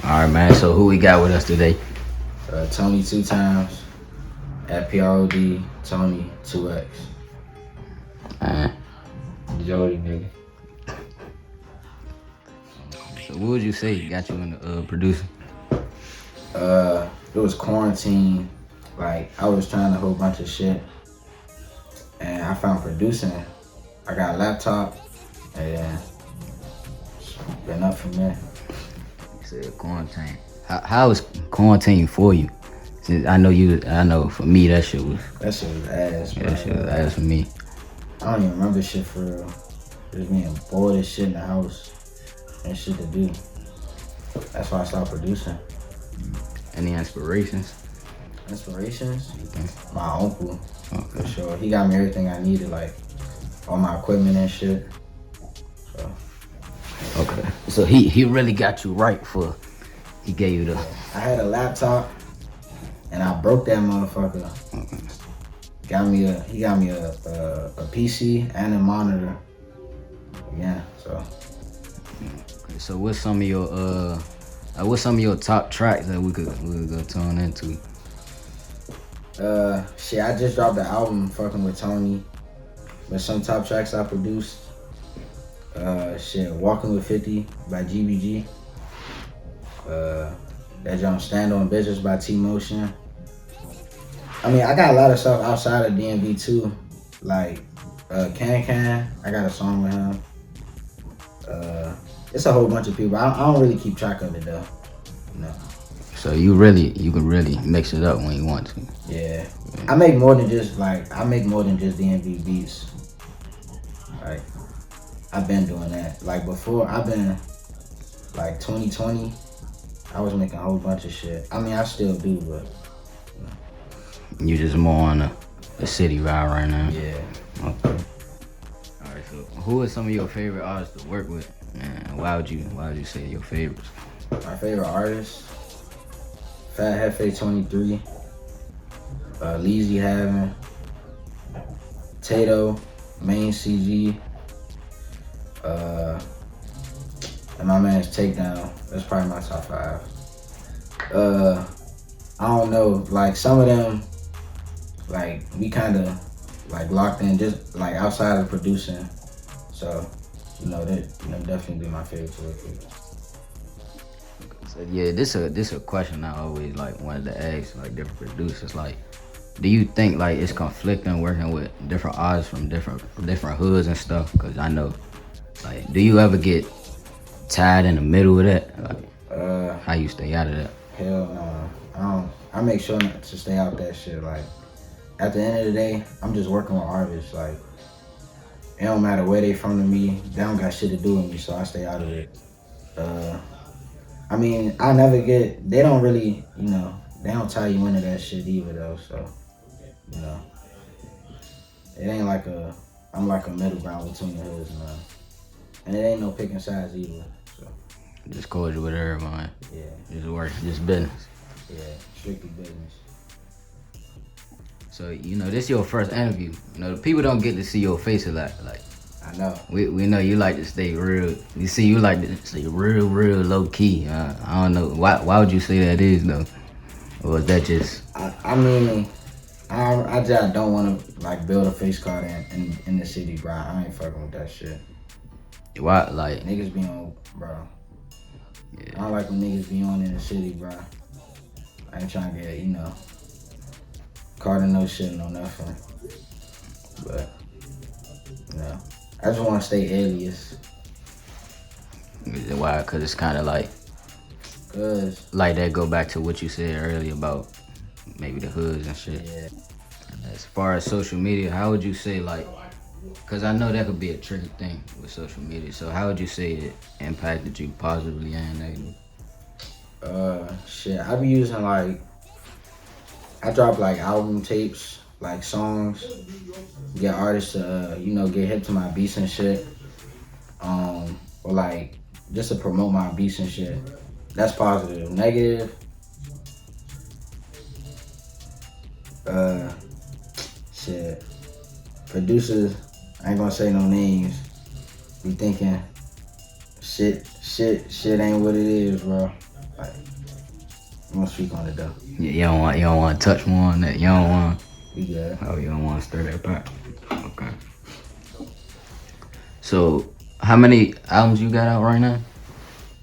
All right, man. So who we got with us today? Tony2x at PROD Tony2x. Jody, nigga. So what would you say got you into producing? It was quarantine. Like, I was trying a whole bunch of shit. And I found producing. I got a laptop. And it's been up from there. You said quarantine. How was quarantine for you? Since I know for me that shit was ass, bro. that shit was ass for me. I don't even remember shit for real. Just being bored as shit in the house and shit to do. That's why I started producing. Any inspirations? Inspirations? Okay. My uncle, Okay. for sure. He got me everything I needed, like all my equipment and shit. So. Okay. So he really got you right for. He gave you the. I had a laptop, and I broke that motherfucker. Okay. He got me a PC and a monitor. Yeah, so. Okay, so what's some of your top tracks that we could go tune into? Shit, I just dropped the album fucking with Tony. But some top tracks I produced. Shit, Walking with 50 by GBG. That jump Stand on Business by T-Motion. I mean, I got a lot of stuff outside of DMV too. Like, Can, I got a song with him. It's a whole bunch of people. I don't really keep track of it though. No. So you can really mix it up when you want to. Yeah. I make more than just DMV beats. Like, I've been doing that. Like before, I've been like 2020. I was making a whole bunch of shit. I mean, I still do, but you just more on the city vibe right now. Yeah. Okay. All right. So who are some of your favorite artists to work with? And why would you say your favorites? My favorite artists: Fat Hefe 23, Leezy Havin, Tato, Main CG, and my man's Takedown. That's probably my top 5. I don't know, like some of them, like we kind of like locked in, just like outside of producing. So, that definitely be my favorite to work with. So yeah, this a question I always like wanted to ask like different producers. Like, do you think like it's conflicting working with different artists from different hoods and stuff? Cause I know, like, do you ever get tied in the middle of that? Like, how you stay out of that? Hell no, I don't. I make sure not to stay out that shit. Like, at the end of the day, I'm just working with artists. Like, it don't matter where they from to me. They don't got shit to do with me, so I stay out of it. I mean, I never get. They don't really, they don't tie you into that shit either, though. So, it ain't like I'm like a middle ground between the hoods, man. And it ain't no picking sides either. So. Just cordial with everyone. Yeah. Just work, just business. Yeah, strictly business. So, this your first interview. The people don't get to see your face a lot. Like, I know. We know you like to stay real. You like to stay real low key. I don't know. Why would you say that is, though? Or is that just... I mean, I just don't want to, like, build a face card in the city, bro. I ain't fucking with that shit. Why, like... Niggas be on, bro. Yeah. I don't like when niggas be on in the city, bro. I ain't trying to get, caught in no shit, no nothing. But, I just want to stay alias. Why? Because it's kind of like... Cause... Like that go back to what you said earlier about maybe the hoods and shit. Yeah. As far as social media, how would you say, like... Because I know that could be a tricky thing with social media. So how would you say it impacted you positively and negatively? Shit, I be using, like... I drop, like, album tapes, like, songs. Get artists to, get hip to my beats and shit. Or, like, just to promote my beats and shit. That's positive. Negative... shit. Producers, I ain't gonna say no names, be thinking shit ain't what it is, bro. Like, I'm gonna speak on it though. Yeah, you don't want to touch more on that. You don't want. We good. Oh, you don't want to stir that pot. Okay. So, how many albums you got out right now?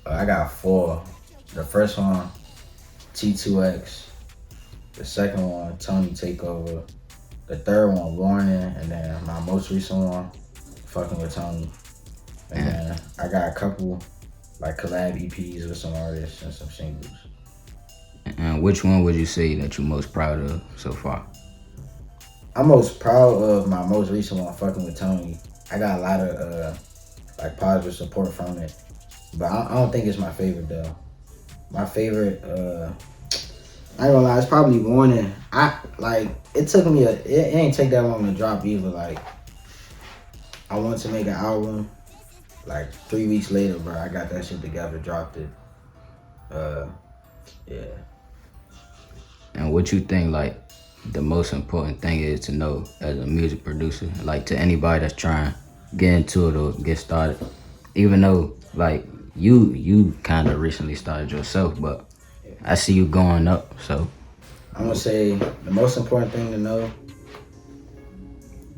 I got 4. The first one, T2x. The second one, Tony2x. The third one, Warning, and then my most recent one, Fucking with Tony. And then I got a couple like collab EPs with some artists and some singles. And which one would you say that you're most proud of so far? I'm most proud of my most recent one, Fucking with Tony. I got a lot of like positive support from it, but I don't think it's my favorite though. My favorite, I ain't gonna lie, it's probably Warning. It took me it ain't take that long to drop either. Like, I wanted to make an album. Like 3 weeks later, bro, I got that shit together, dropped it. Yeah. And what you think, like, the most important thing is to know as a music producer, like to anybody that's trying to get into it or get started, even though like you kind of recently started yourself, but I see you going up, so. I'm gonna say the most important thing to know,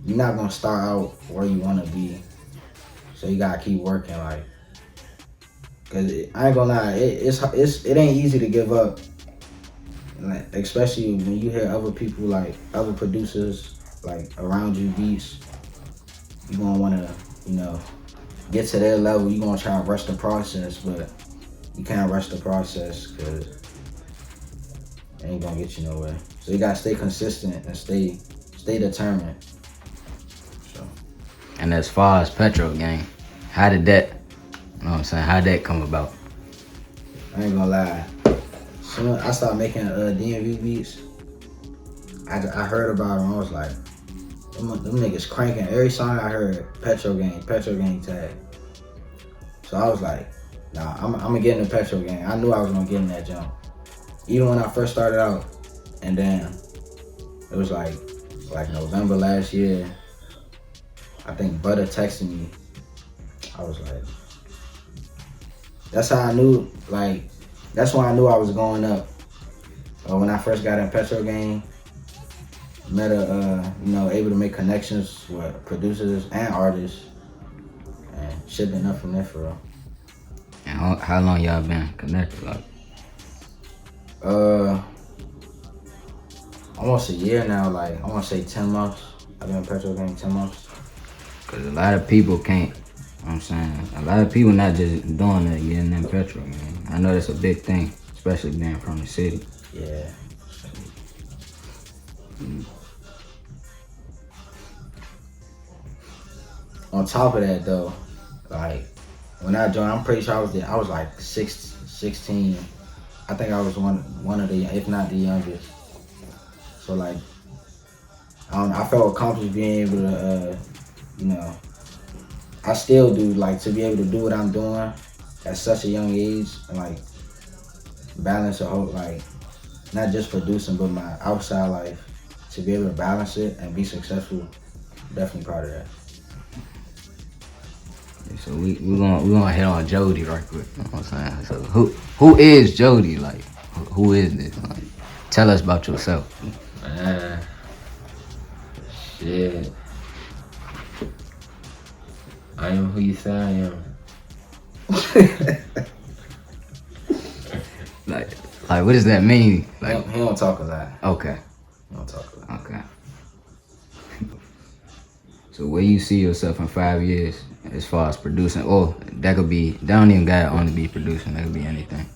you're not gonna start out where you wanna be. So you gotta keep working, like, cause I ain't gonna lie, it ain't easy to give up. Like, especially when you hear other people, like other producers, like around you beats, you gonna wanna, get to their level. You gonna try to rush the process, but you can't rush the process because it ain't gonna get you nowhere. So you gotta stay consistent and stay determined. And as far as Petro Gang, how did that, you know what I'm saying, how did that come about? I ain't gonna lie. Soon I started making DMV beats, I heard about them. I was like, them niggas cranking. Every song I heard, Petro Gang tag. So I was like, nah, I'm gonna get in the Petro Gang. I knew I was gonna get in that jump. Even when I first started out, and then it was like November last year, I think Butter texted me. I was like, that's how I knew, like, that's when I knew I was going up. When I first got in Petro Gang, met able to make connections with producers and artists, and shit been up from there for real. And how long y'all been connected? Like? Almost a year now. Like, I want to say 10 months. I've been in Petro Gang 10 months. Cause a lot of people can't. You know what I'm saying, a lot of people not just doing that, getting in Petro, man. I know that's a big thing, especially being from the city. Yeah. On top of that, though, like, when I joined, I'm pretty sure I was like 16. I think I was one of the, if not the youngest. So like, I felt accomplished being able to, I still do, like, to be able to do what I'm doing at such a young age and like balance a whole, like, not just producing but my outside life, to be able to balance it and be successful. Definitely proud of that. So we gonna hit on Jody right quick. You know what I'm saying? So who is Jody? Like, who is this? Like, tell us about yourself. Shit. I am who you say I am. like what does that mean? Like, He don't talk a lot. Okay. He don't talk a lot. Okay. So where you see yourself in 5 years as far as producing? Or that could be, that don't even gotta only be producing, that could be anything.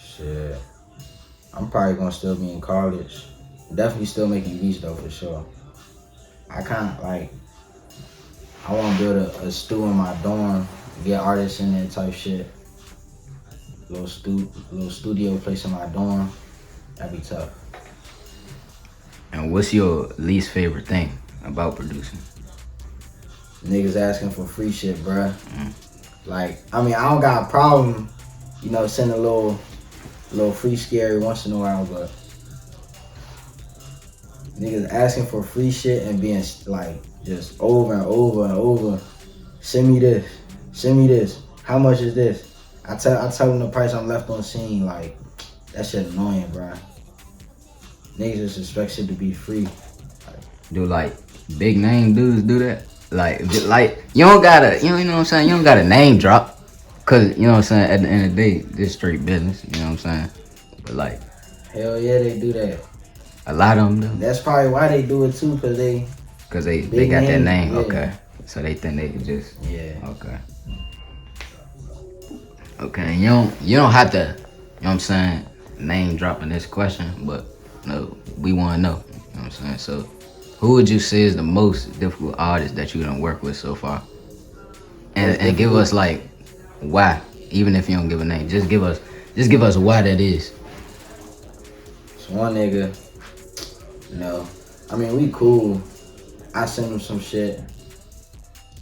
Shit. I'm probably gonna still be in college. Definitely still making beats though, for sure. I wanna build a stew in my dorm, get artists in there type shit. Little studio place in my dorm. That'd be tough. And what's your least favorite thing about producing? Niggas asking for free shit, bruh. Like, I mean, I don't got a problem, sending a little free scary once in a while, but niggas asking for free shit and being like just over and over and over. Send me this. How much is this? I tell them the price I'm left on scene. Like that shit annoying, bro. Niggas just expect shit to be free. Do like big name dudes do that? Like you don't gotta, you know what I'm saying? You don't gotta name drop, cause you know what I'm saying. At the end of the day, this straight business. You know what I'm saying? But like, Hell yeah, they do that. a lot of them do. That's probably why they do it too, cause they got that name. Yeah. Okay, so they think they can just Okay. Okay, you don't have to. You know what I'm saying? Name dropping this question, but no, we want to know. You know what I'm saying? So, who would you say is the most difficult artist that you done work with so far? And give us like why, even if you don't give a name, just give us why that is. It's one nigga. You know, I mean we cool. I send him some shit.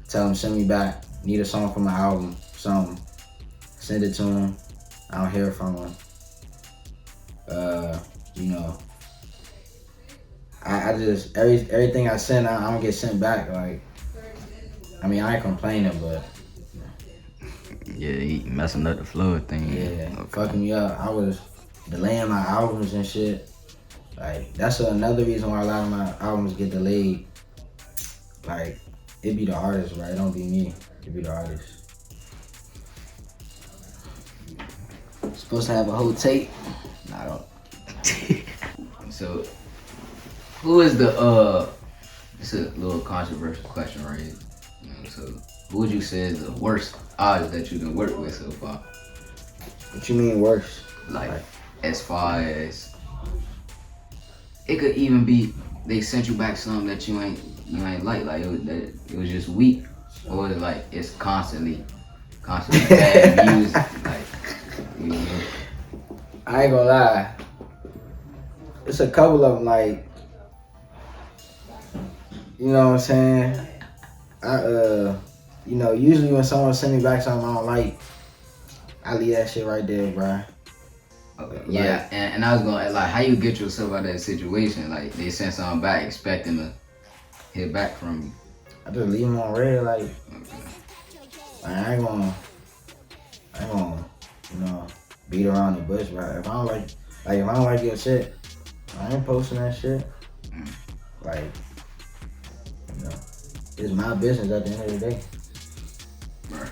Tell him send me back. Need a song for my album. Something. Send it to him. I don't hear from him. You know, I just everything I send, I don't get sent back. Like, I mean, I ain't complaining, but Yeah, he messing up the flow thing. yeah, Okay. fucking me up. I was delaying my albums and shit. Like, that's another reason why a lot of my albums get delayed. Like, it be the artist, right? It don't be me. It be the artist. Supposed to have a whole tape. Nah, I don't. So, who is the This is a little controversial question, right? You know, so, who would you say is the worst artist that you can work with so far? What you mean worse? Like, as far as it could even be they sent you back something that you ain't like it was just weak, or like it's constantly bad music, like you know. I ain't gonna lie. It's a couple of them, like, you know what I'm saying? You know, usually when someone send me back something I don't like, I leave that shit right there, bruh. Okay. Yeah, and I was gonna like, how you get yourself out of that situation? Like they sent something back, expecting to hear back from you. I just leave them on red, like, I ain't gonna, you know, beat around the bush, right? If I don't like your shit, I ain't posting that shit. Like, you know, it's my business at the end of the day. Right.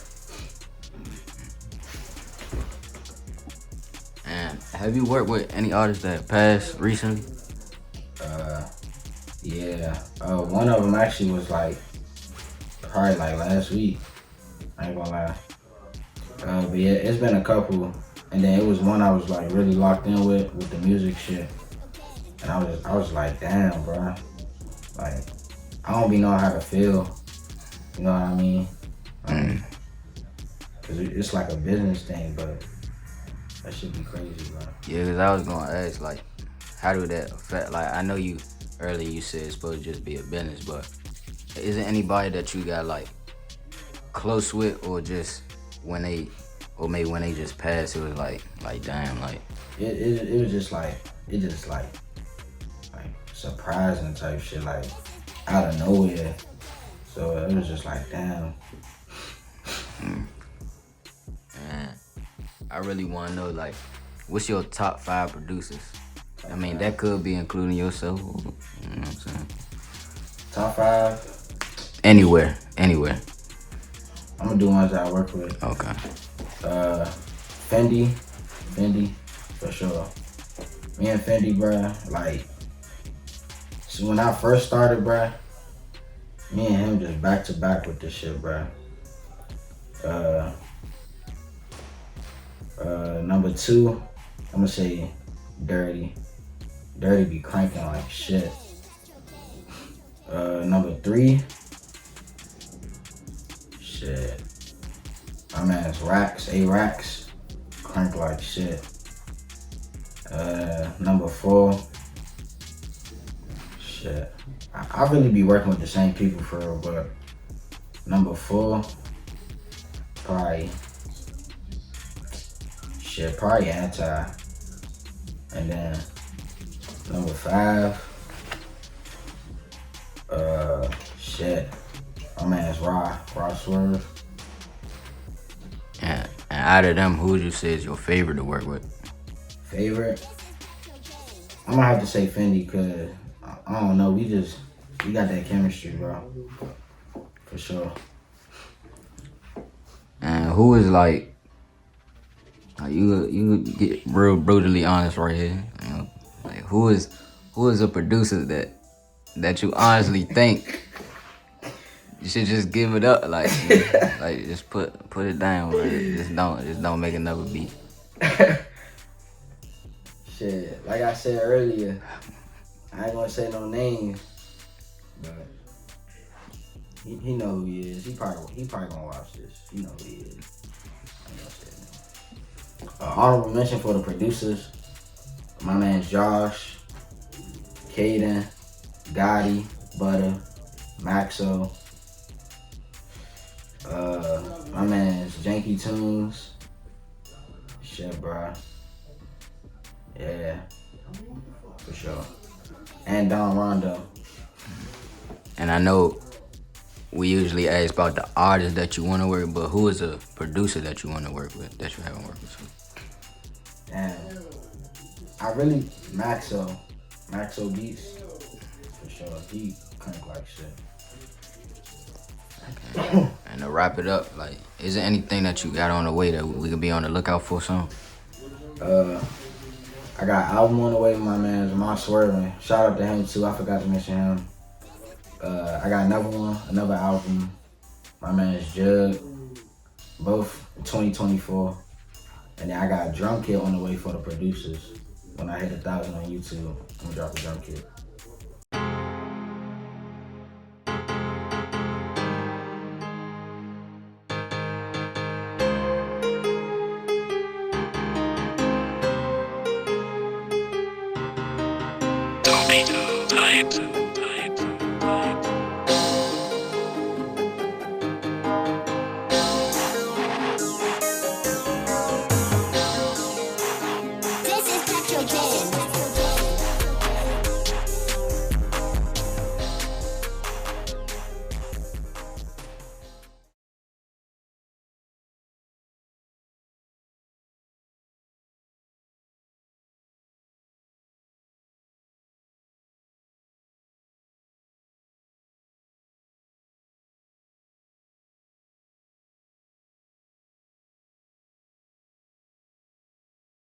And have you worked with any artists that passed recently? Yeah. One of them actually was like probably like last week. I ain't gonna lie. But yeah, it's been a couple, and then it was one I was like really locked in with the music shit, and I was like, damn, bro. Like, I don't be knowing how to feel. You know what I mean? Cause it's like a business thing, but that should be crazy, bro. Yeah, cause I was gonna ask like, how do that affect? Like I know you earlier you said it's supposed to just be a business, but is there anybody that you got like close with, or just when they, or maybe when they just passed, it was like damn, like It was just like surprising type shit, like out of nowhere. So it was just like, damn. man, I really want to know like, what's your top 5 producers? I mean, that could be including yourself. You know what I'm saying? Top 5? Anywhere. I'm gonna do ones that I work with. Okay. Fendi, for sure. Me and Fendi, bruh, like, so when I first started, bruh, me and him just back to back with this shit, bruh. Number 2, I'm gonna say Dirty. Dirty be cranking like shit. Number 3, shit. My man's Racks, crank like shit. Number 4, shit. I really be working with the same people for real, but number 4, probably Anti. And then number 5, shit. My man's Raw Swerve. And out of them, who would you say is your favorite to work with? Favorite? I'm gonna have to say Fendi, cause I don't know. We got that chemistry, bro. For sure. And who is like you get real brutally honest right here. You know, like who is a producer that you honestly think you should just give it up, like like just put it down, like, just don't make another beat. Shit, like I said earlier, I ain't gonna say no names, but he know who he is. He probably gonna watch this. He know who he is. I ain't gonna say his name. Honorable mention for the producers. My man's Josh, Caden, Gotti, Butter, Maxo. My man's Janky Tunes. Shit, bruh. Yeah, for sure. And Don Rondo. And I know we usually ask about the artist that you want to work with, but who is a producer that you want to work with that you haven't worked with? And I really Maxo Beats for sure. He crank like shit. Okay. And to wrap it up, like, is there anything that you got on the way that we could be on the lookout for soon? I got an album on the way with my man, Mon Swervin. Shout out to him too. I forgot to mention him. I got another album. My man's Jug. Both 2024. And then I got a drum kit on the way for the producers. When I hit 1,000 on YouTube, I'm gonna drop a drum kit. Tony2x.